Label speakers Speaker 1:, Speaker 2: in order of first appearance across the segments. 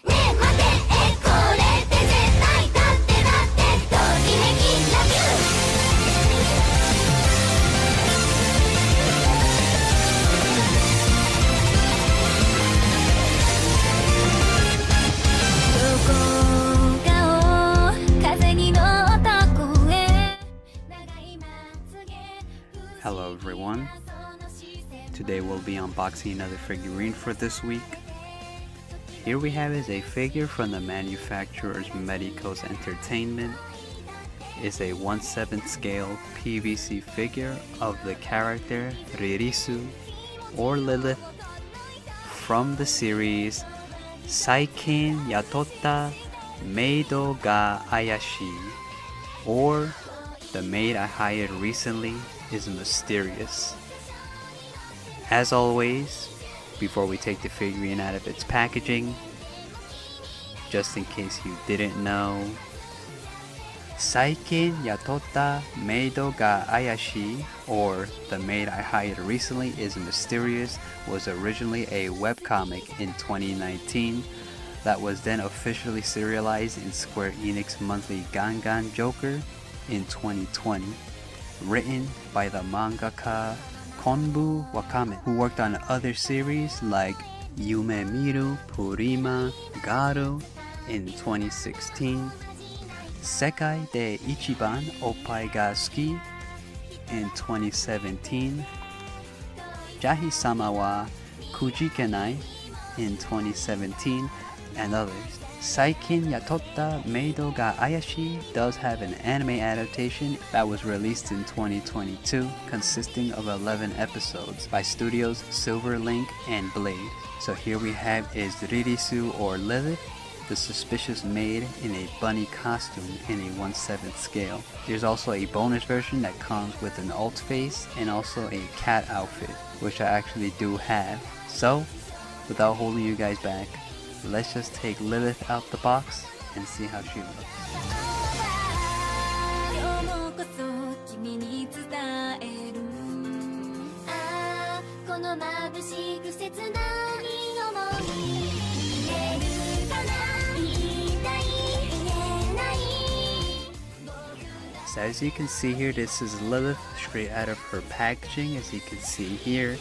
Speaker 1: Hello everyone, today we'll be unboxing another figurine for this week. Here we have is a figure from the manufacturer's Medicos Entertainment. It's a 1/7 scale PVC figure of the character Ririsu or Lilith from the series 最近雇ったメイドが怪しい or The maid I hired recently is mysterious. As always, before we take the figurine out of its packaging, just in case you didn't know, 最近雇ったメイドが怪しい or The maid I hired recently is mysterious was originally a webcomic in 2019 that was then officially serialized in Square Enix monthly Gangan Joker in 2020, written by the mangaka Konbu Wakame, who worked on other series like Yume Miru Purima Garu in 2016, Sekai de Ichiban Oppai ga Suki in 2017, Jahi-sama wa Kujikenai in 2017, and others. 最近雇ったメイドが怪しい does have an anime adaptation that was released in 2022, consisting of 11 episodes by studios Silver Link and Blade. So here we have is Ririsu or Lilith, the suspicious maid in a bunny costume in a 1/7 scale. There's also a bonus version that comes with an alt face and also a cat outfit, which I actually do have. So, without holding you guys back, let's just take Lilith out the box and see how she looks. So as you can see here, this is Lilith straight out of her packaging. As you can see here,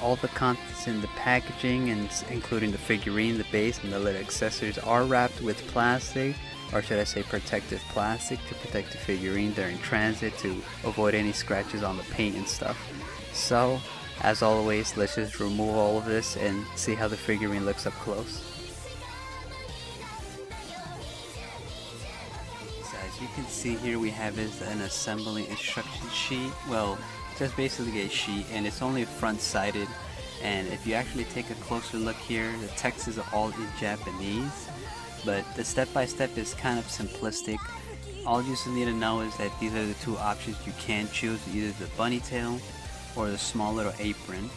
Speaker 1: all the contents in the packaging, and including the figurine, the base, and the little accessories, are wrapped with plastic, or should I say protective plastic, to protect the figurine during transit to avoid any scratches on the paint and stuff. So, as always, let's just remove all of this and see how the figurine looks up close. So as you can see here, we have is an assembly instruction sheet. Well, just basically a sheet, and it's only front-sided, and if you actually take a closer look here, the text is all in Japanese, but the step-by-step is kind of simplistic. All you just need to know is that these are the two options you can choose, either the bunny tail or the small little apron,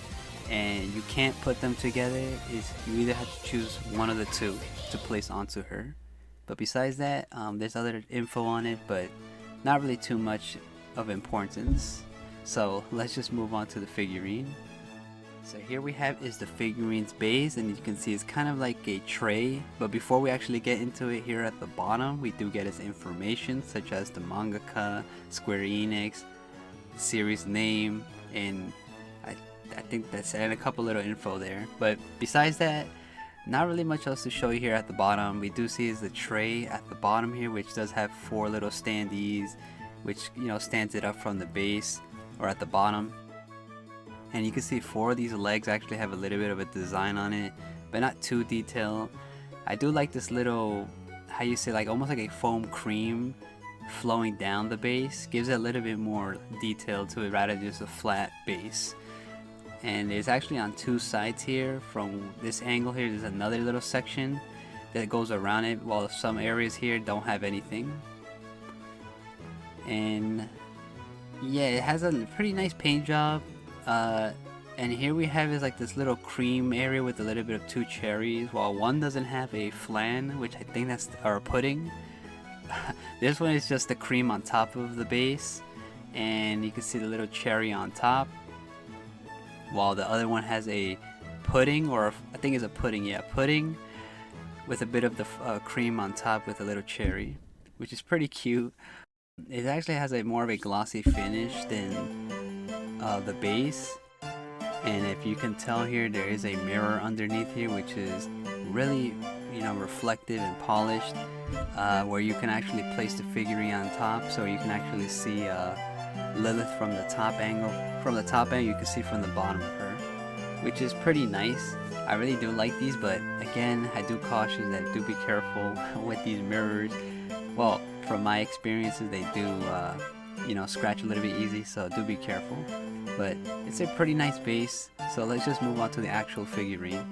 Speaker 1: and you can't put them together. You either have to choose one of the two to place onto her. But besides that, there's other info on it, but not really too much of importance. So let's just move on to the figurine. So here we have is the figurine's base, and you can see it's kind of like a tray, but before we actually get into it, here at the bottom we do get its information, such as the mangaka, Square Enix, series name, and I think that's, and a couple little info there. But besides that, not really much else to show you here at the bottom. We do see is the tray at the bottom here, which does have 4 little standees, which, you know, stands it up from the base or at the bottom. And you can see 4 of these legs actually have a little bit of a design on it, but not too detailed. I do like this little, how you say, like almost like a foam cream flowing down the base. Gives it a little bit more detail to it rather than just a flat base. And it's actually on 2 sides here. From this angle here, there's another little section that goes around it, while some areas here don't have anything. And yeah, it has a pretty nice paint job. And here we have is like this little cream area with a little bit of 2 cherries, while one doesn't have a flan, which I think that's our pudding. This one is just the cream on top of the base, and you can see the little cherry on top, while the other one has a pudding, or I think it's a pudding, yeah, pudding with a bit of the cream on top with a little cherry, which is pretty cute. It actually has a more of a glossy finish than the base, and if you can tell here, there is a mirror underneath here, which is really, you know, reflective and polished, where you can actually place the figurine on top, so you can actually see Lilith from the top angle. From the top angle, you can see from the bottom of her, which is pretty nice. I really do like these, but again, I do caution that do be careful with these mirrors. Well, from my experiences, they do, you know, scratch a little bit easy, so do be careful. But it's a pretty nice base, so let's just move on to the actual figurine.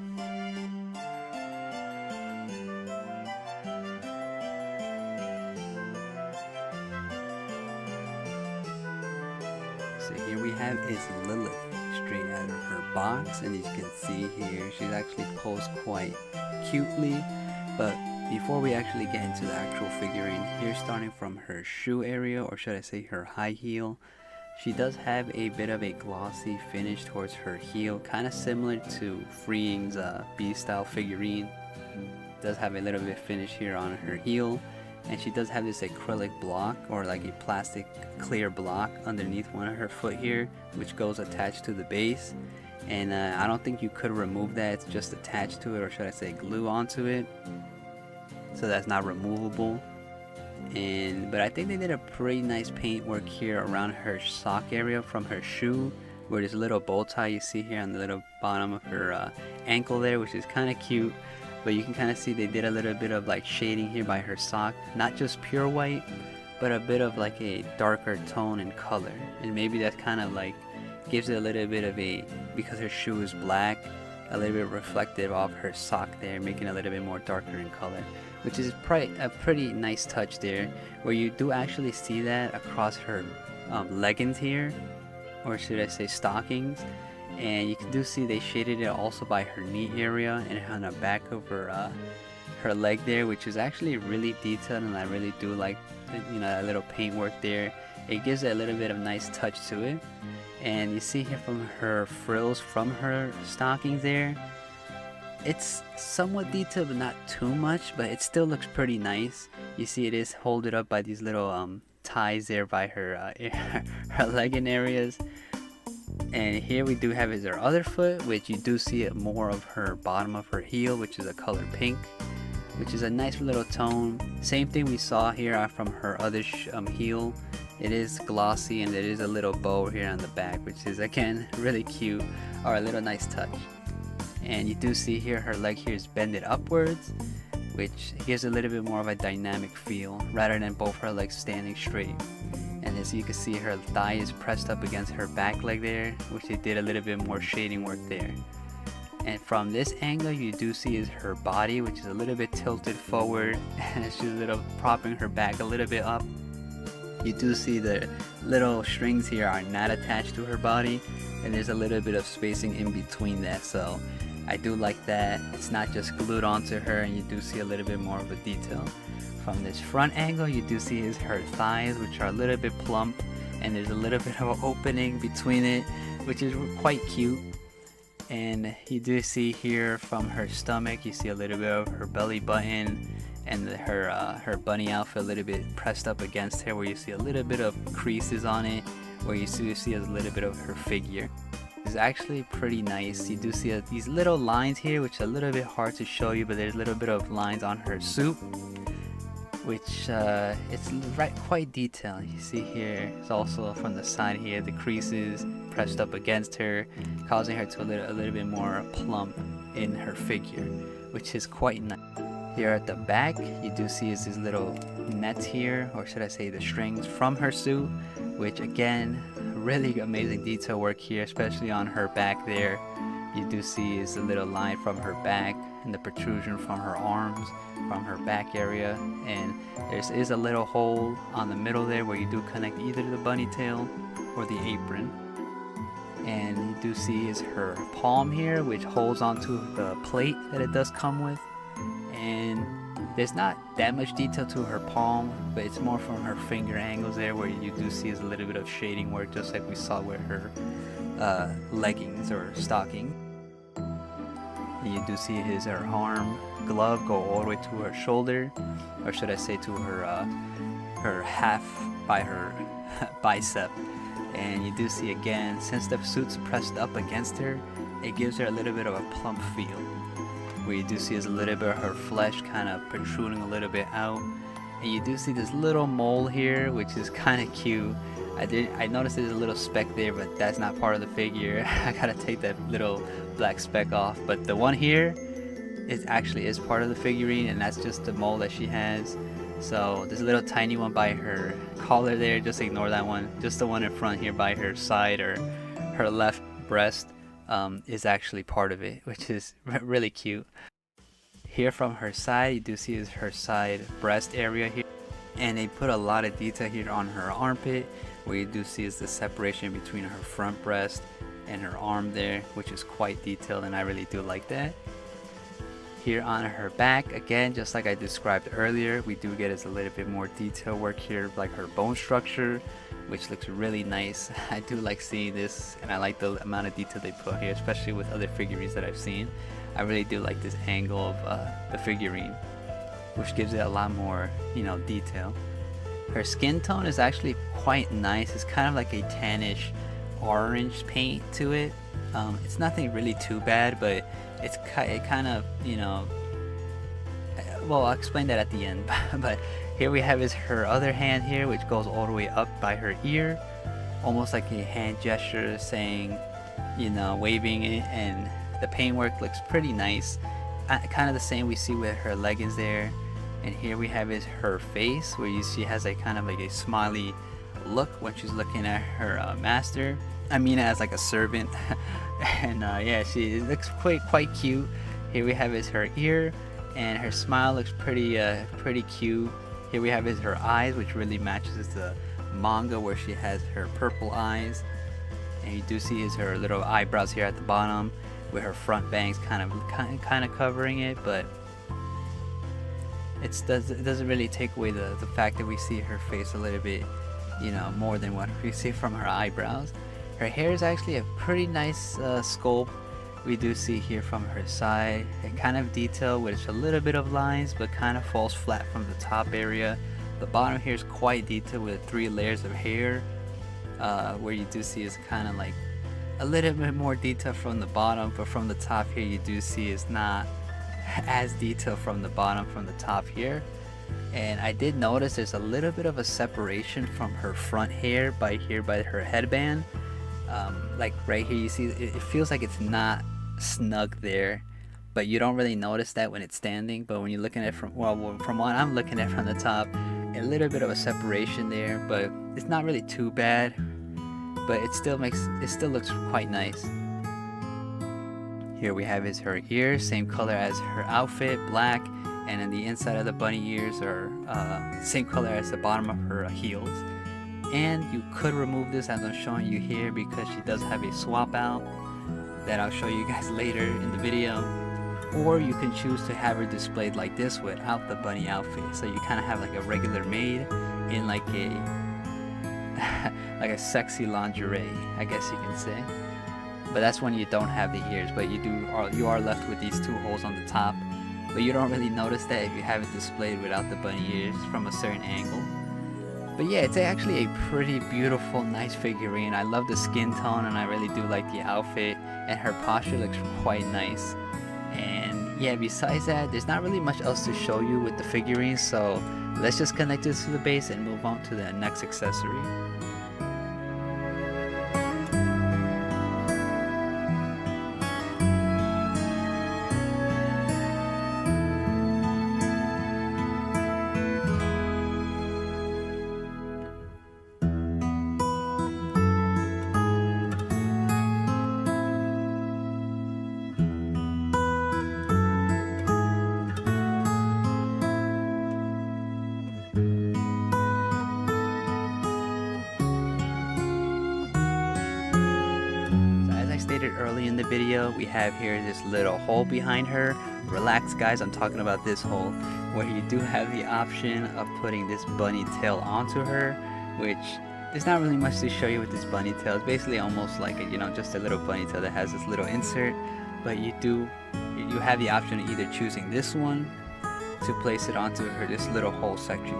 Speaker 1: So here we have is Lilith straight out of her box, and as you can see here, she's actually posed quite cutely. But before we actually get into the actual figurine, here starting from her shoe area, or should I say her high heel, she does have a bit of a glossy finish towards her heel, kind of similar to Freeing's B-style figurine. Does have a little bit of finish here on her heel, and she does have this acrylic block, or like a plastic clear block underneath one of her foot here, which goes attached to the base. And I don't think you could remove that, it's just attached to it, or should I say glue onto it, so that's not removable. But I think they did a pretty nice paint work here around her sock area from her shoe, where there's a little bow tie you see here on the little bottom of her ankle there, which is kind of cute. But you can kind of see they did a little bit of like shading here by her sock, not just pure white, but a bit of like a darker tone and color. And maybe that kind of like gives it a little bit of a, because her shoe is black, a little bit reflective of her sock there, making it a little bit more darker in color, which is a pretty nice touch there, where you do actually see that across her leggings here, or should I say stockings. And you can do see they shaded it also by her knee area and on the back of her leg there, which is actually really detailed, and I really do like, you know, that little paint work there. It gives it a little bit of nice touch to it. And you see here from her frills from her stockings there, it's somewhat detailed but not too much, but it still looks pretty nice. You see it is holded up by these little ties there by her her legging areas. And here we do have is her other foot, which you do see it more of her bottom of her heel, which is a color pink, which is a nice little tone. Same thing we saw here from her other heel. It is glossy, and there is a little bow here on the back, which is again really cute, or a little nice touch. And you do see here her leg here is bended upwards, which gives a little bit more of a dynamic feel rather than both her legs standing straight. And as you can see, her thigh is pressed up against her back leg there, which they did a little bit more shading work there. And from this angle, you do see is her body, which is a little bit tilted forward, and she's a little propping her back a little bit up. You do see the little strings here are not attached to her body, and there's a little bit of spacing in between that, so I do like that. It's not just glued onto her, and you do see a little bit more of a detail. From this front angle, you do see is her thighs, which are a little bit plump, and there's a little bit of an opening between it, which is quite cute. And you do see here from her stomach, you see a little bit of her belly button, and her bunny outfit a little bit pressed up against her, where you see a little bit of creases on it, where you see a little bit of her figure. It's actually pretty nice. You do see these little lines here, which are a little bit hard to show you, but there's a little bit of lines on her suit, which it's quite detailed. You see here, it's also from the side here, the creases pressed up against her, causing her to a little bit more plump in her figure, which is quite nice. Here at the back, you do see is these little nets here, or should I say the strings from her suit, which again, really amazing detail work here, especially on her back there. You do see is a little line from her back and the protrusion from her arms, from her back area, and there is a little hole on the middle there where you do connect either the bunny tail or the apron. And you do see is her palm here, which holds onto the plate that it does come with. And there's not that much detail to her palm, but it's more from her finger angles there, where you do see is a little bit of shading work, just like we saw with her leggings or stocking. And you do see her arm glove go all the way to her shoulder, or should I say to her half by her bicep. And you do see again, since the suit's pressed up against her, it gives her a little bit of a plump feel. Where you do see is a little bit of her flesh kind of protruding a little bit out. And you do see this little mole here, which is kind of cute. I noticed there's a little speck there, but that's not part of the figure. I gotta take that little black speck off. But the one here is part of the figurine, and that's just the mole that she has. So this little tiny one by her collar there, just ignore that one. Just the one in front here by her side or her left breast is actually part of it, which is really cute. Here from her side, you do see is her side breast area here, and they put a lot of detail here on her armpit, where you do see is the separation between her front breast and her arm there, which is quite detailed, and I really do like that. Here on her back, again, just like I described earlier, we do get a little bit more detail work here, like her bone structure, which looks really nice. I do like seeing this, and I like the amount of detail they put here, especially with other figurines that I've seen. I really do like this angle of the figurine, which gives it a lot more, detail. Her skin tone is actually quite nice. It's kind of like a tannish orange paint to it. It's nothing really too bad, but it kind of, well, I'll explain that at the end. But here we have is her other hand here, which goes all the way up by her ear, almost like a hand gesture saying, waving it, and the paintwork looks pretty nice. Kind of the same we see with her leggings there. And here we have is her face, where she has a kind of like a smiley look when she's looking at her master. I mean, as like a servant. And yeah, she looks quite cute. Here we have is her ear, and her smile looks pretty cute. Here we have is her eyes, which really matches the manga where she has her purple eyes. And you do see is her little eyebrows here at the bottom, with her front bangs kind of covering it, but it doesn't really take away the fact that we see her face a little bit, more than what we see from her eyebrows. Her hair is actually a pretty nice sculpt. We do see here from her side a kind of detail with a little bit of lines, but kind of falls flat from the top area. The bottom here is quite detailed with 3 layers of hair, where you do see is kind of like a little bit more detail from the bottom, but from the top here you do see is not as detailed from the bottom from the top here. And I did notice there's a little bit of a separation from her front hair by her headband. Like right here you see it feels like it's not snug there, but you don't really notice that when it's standing. But when you're looking at it from what I'm looking at from the top, a little bit of a separation there, but it's not really too bad. But it still looks quite nice. Here we have is her ears, same color as her outfit, black, and then the inside of the bunny ears are same color as the bottom of her heels. And you could remove this as I'm showing you here, because she does have a swap out that I'll show you guys later in the video. Or you can choose to have her displayed like this without the bunny outfit, so you kind of have like a regular maid in like a sexy lingerie, I guess you can say. But that's when you don't have the ears, but you are left with these 2 holes on the top. But you don't really notice that if you have it displayed without the bunny ears from a certain angle. But yeah, it's actually a pretty beautiful, nice figurine. I love the skin tone, and I really do like the outfit, and her posture looks quite nice. And yeah, besides that, there's not really much else to show you with the figurine, so let's just connect this to the base and move on to the next accessory. Early in the video, we have here this little hole behind her. Relax guys, I'm talking about this hole, where you do have the option of putting this bunny tail onto her, which there's not really much to show you with this bunny tail. It's basically almost like just a little bunny tail that has this little insert, but you do you have the option of either choosing this one to place it onto this little hole section.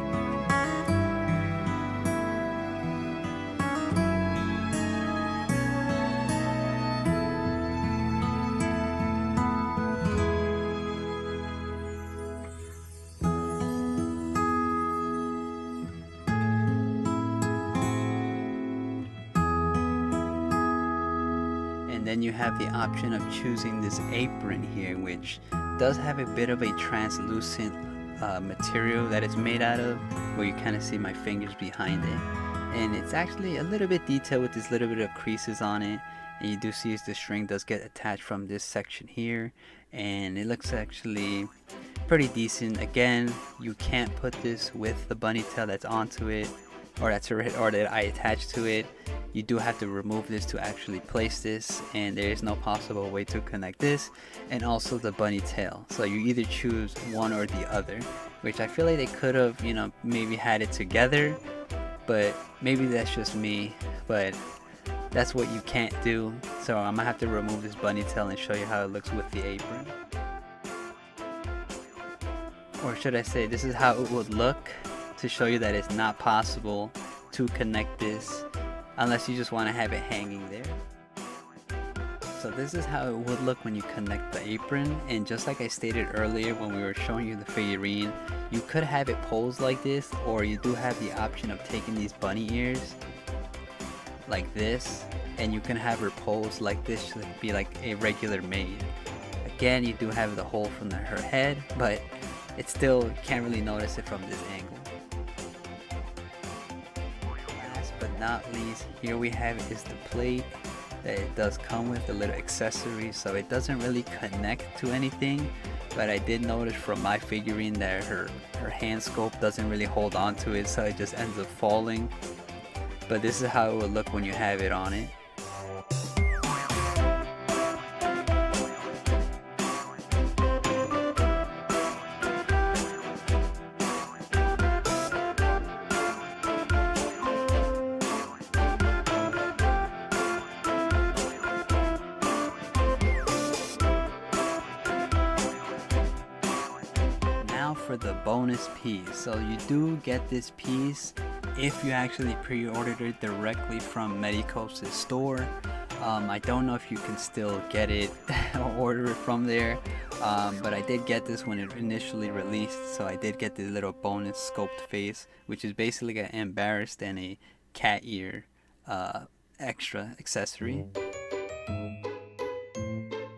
Speaker 1: And then you have the option of choosing this apron here, which does have a bit of a translucent material that it's made out of, where you kind of see my fingers behind it. And it's actually a little bit detailed with this little bit of creases on it. And you do see the string does get attached from this section here. And it looks actually pretty decent. Again, you can't put this with the bunny tail that's onto it, or that I attached to it. You do have to remove this to actually place this, and there is no possible way to connect this and also the bunny tail. So you either choose one or the other, which I feel like they could have, you know, maybe had it together, but maybe that's just me, but that's what you can't do. So I'm gonna have to remove this bunny tail and show you how it looks with the apron. Or should I say, this is how it would look, to show you that it's not possible to connect this unless you just want to have it hanging there. So this is how it would look when you connect the apron, and just like I stated earlier when we were showing you the figurine, you could have it posed like this, or you do have the option of taking these bunny ears like this, and you can have her posed like this to be like a regular maid. Again, you do have the hole from her head, but it still can't really notice it from this angle. Last but not least, here we have is the plate that it does come with, a little accessory, so it doesn't really connect to anything, but I did notice from my figurine that her hand sculpt doesn't really hold on to it, so it just ends up falling. But this is how it would look when you have it on it. For the bonus piece, so you do get this piece if you actually pre-ordered it directly from Medicos' store. I don't know if you can still get it or order it from there, but I did get this when it initially released, so I did get the little bonus sculpt face, which is basically an embarrassed and a cat ear extra accessory.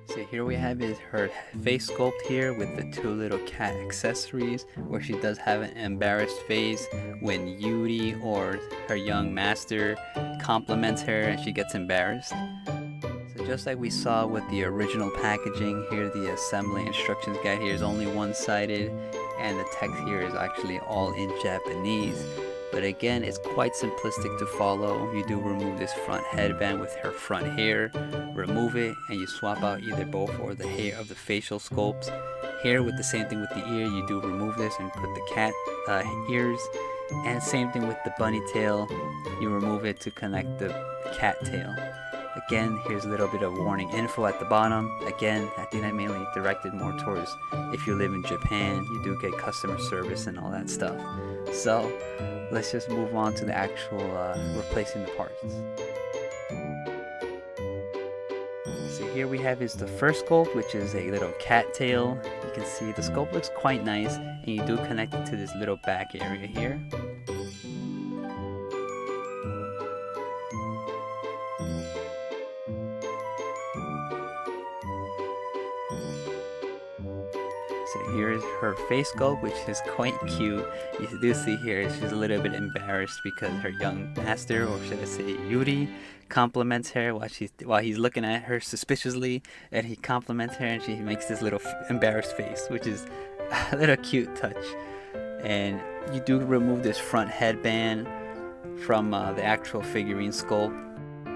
Speaker 1: So here we have is her face sculpt here with the two little cat accessories, where she does have an embarrassed face when Yuuri or her young master compliments her and she gets embarrassed. So just like we saw with the original packaging, here the assembly instructions guide here is only one-sided, and the text here is actually all in Japanese. But again, it's quite simplistic to follow. You do remove this front headband with her front hair, remove it, and you swap out either both or the hair of the facial sculpts. Here with the same thing with the ear, you do remove this and put the cat ears, and same thing with the bunny tail, you remove it to connect the cat tail. Again, here's a little bit of warning info at the bottom. Again, I think I mainly directed more towards if you live in Japan, you do get customer service and all that stuff. So let's just move on to the actual replacing the parts. So here we have is the first sculpt, which is a little cat tail. You can see the sculpt looks quite nice, and you do connect it to this little back area here. So here is her face sculpt, which is quite cute. You do see here she's a little bit embarrassed because her young master, or should I say Yuuri, compliments her while he's looking at her suspiciously, and he compliments her and she makes this little embarrassed face, which is a little cute touch. And you do remove this front headband from the actual figurine sculpt.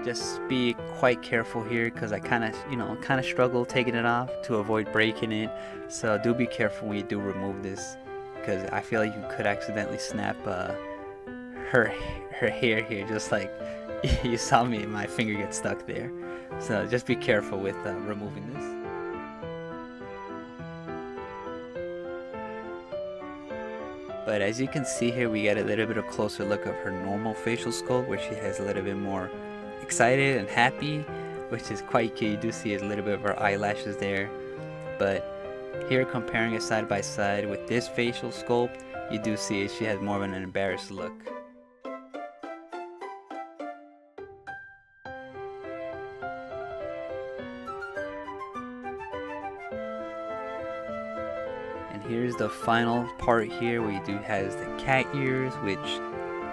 Speaker 1: Just be quite careful here, because I kind of struggle taking it off to avoid breaking it. So do be careful when you do remove this, because I feel like you could accidentally snap her hair here, just like you saw my finger get stuck there. So just be careful with removing this. But as you can see here, we get a little bit of closer look of her normal facial sculpt, where she has a little bit more excited and happy, which is quite cute. You do see a little bit of her eyelashes there. But here, comparing it side by side with this facial sculpt, you do see she has more of an embarrassed look. And here's the final part here, where you do has the cat ears, which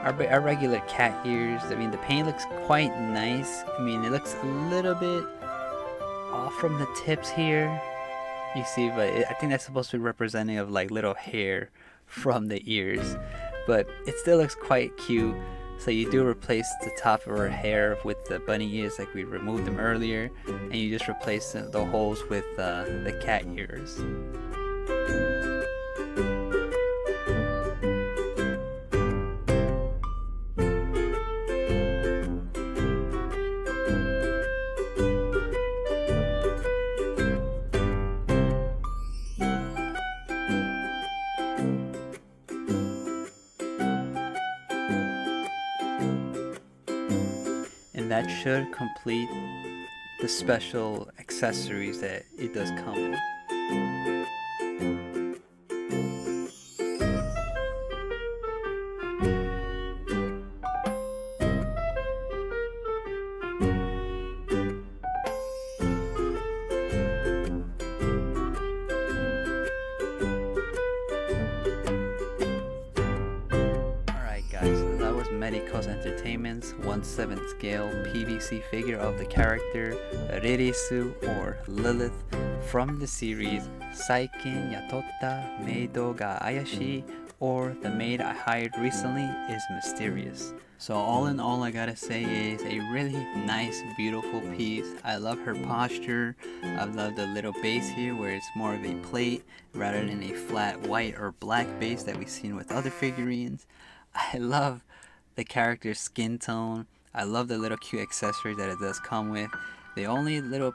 Speaker 1: are regular cat ears. I mean, the paint looks quite nice. I mean, it looks a little bit off from the tips here, you see, but I think that's supposed to be representing of like little hair from the ears, but it still looks quite cute. So you do replace the top of her hair with the bunny ears like we removed them earlier, and you just replace the holes with the cat ears. And that should complete the special accessories that it does come with. Medicos Entertainment's 1/7 scale PVC figure of the character Ririsu or Lilith from the series 最近雇ったメイドが怪しい, or The Maid I Hired Recently is Mysterious. So all in all, I gotta say is a really nice, beautiful piece. I love her posture. I love the little base here where it's more of a plate rather than a flat white or black base that we've seen with other figurines. I love the character's skin tone. I love the little cute accessories that it does come with. The only little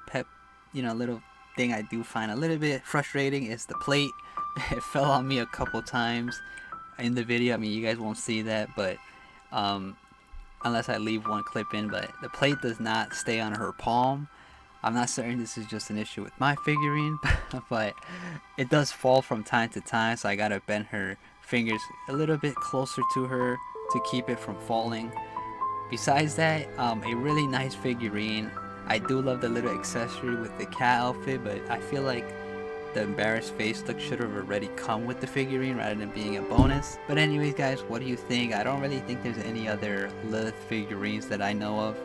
Speaker 1: little thing I do find a little bit frustrating is the plate. It fell on me a couple times in the video. I mean, you guys won't see that, but unless I leave one clip in, but the plate does not stay on her palm. I'm not certain this is just an issue with my figurine, but it does fall from time to time, so I gotta bend her fingers a little bit closer to her to keep it from falling. Besides that, a really nice figurine. I do love the little accessory with the cat outfit, but I feel like the embarrassed face look should have already come with the figurine rather than being a bonus. But anyways guys, what do you think? I don't really think there's any other Lilith figurines that I know of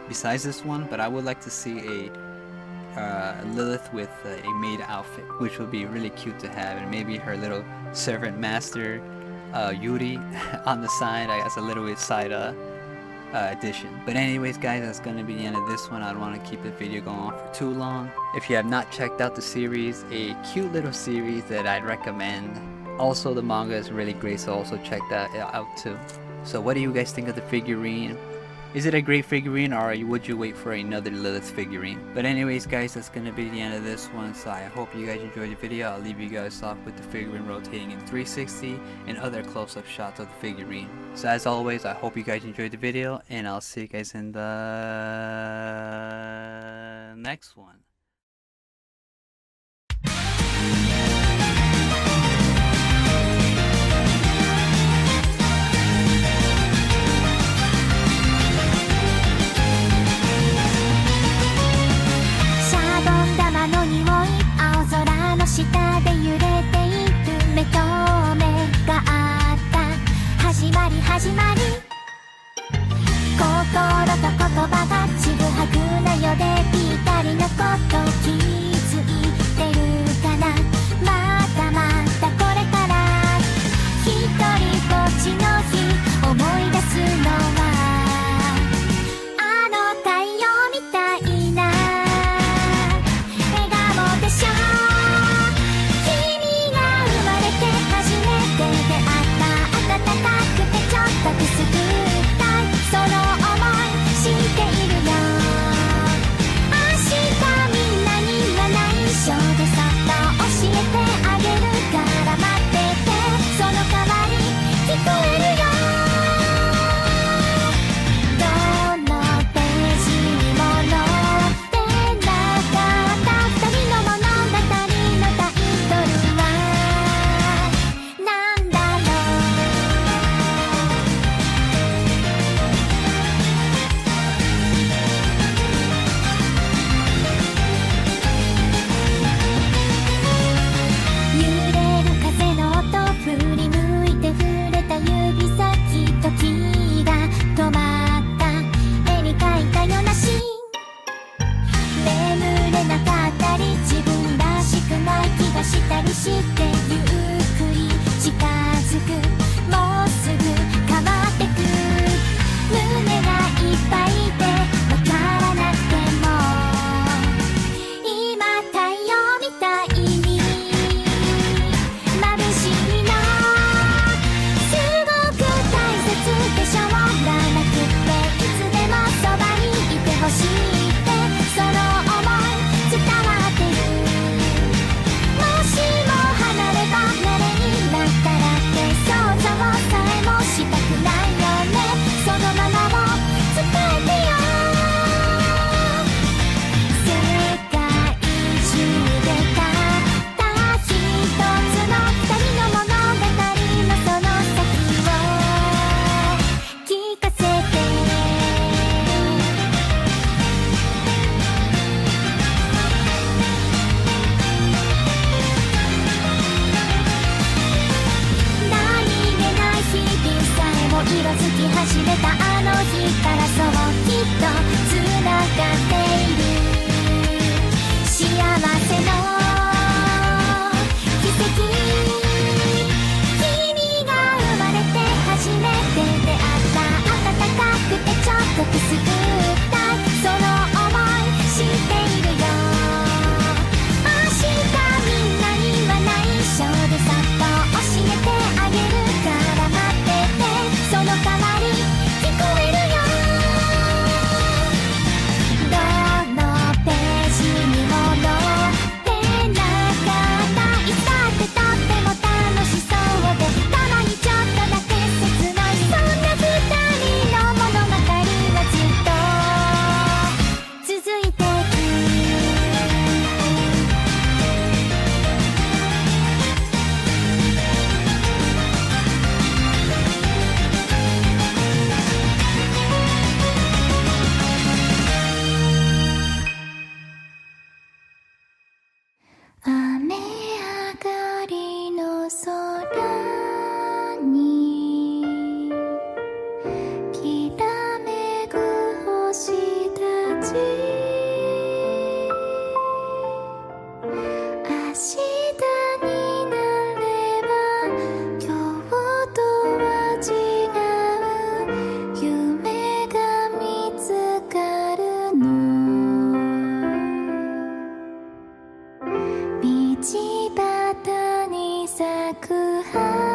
Speaker 1: besides this one, but I would like to see a Lilith with a maid outfit, which would be really cute to have, and maybe her little servant master Yuuri on the side as a little bit side addition. But anyways guys, that's gonna be the end of this one. I don't want to keep the video going on for too long. If you have not checked out the series, a cute little series that I'd recommend. Also, the manga is really great, so also check that out too. So what do you guys think of the figurine? Is it a great figurine, or would you wait for another Lilith figurine? But anyways guys, that's gonna be the end of this one, so I hope you guys enjoyed the video. I'll leave you guys off with the figurine rotating in 360 and other close-up shots of the figurine. So as always, I hope you guys enjoyed the video, and I'll see you guys in the next one.
Speaker 2: 始めたあの日からそうきっとつながっている幸せの奇跡君が生まれて初めて出会った暖かくてちょっとくすぐったいその想い知っているよ明日みんなには内緒でさっと教えてあげるから待っててその代わり聞こえるよどのページにも載ってなかったいつだってとっても楽しそうでたまにちょっとだけ切ないそんな二人の物語はずっと続いていく雨上がりの空にきらめく星たち明日になれば今日とは違う夢が見つかるの道端に咲く花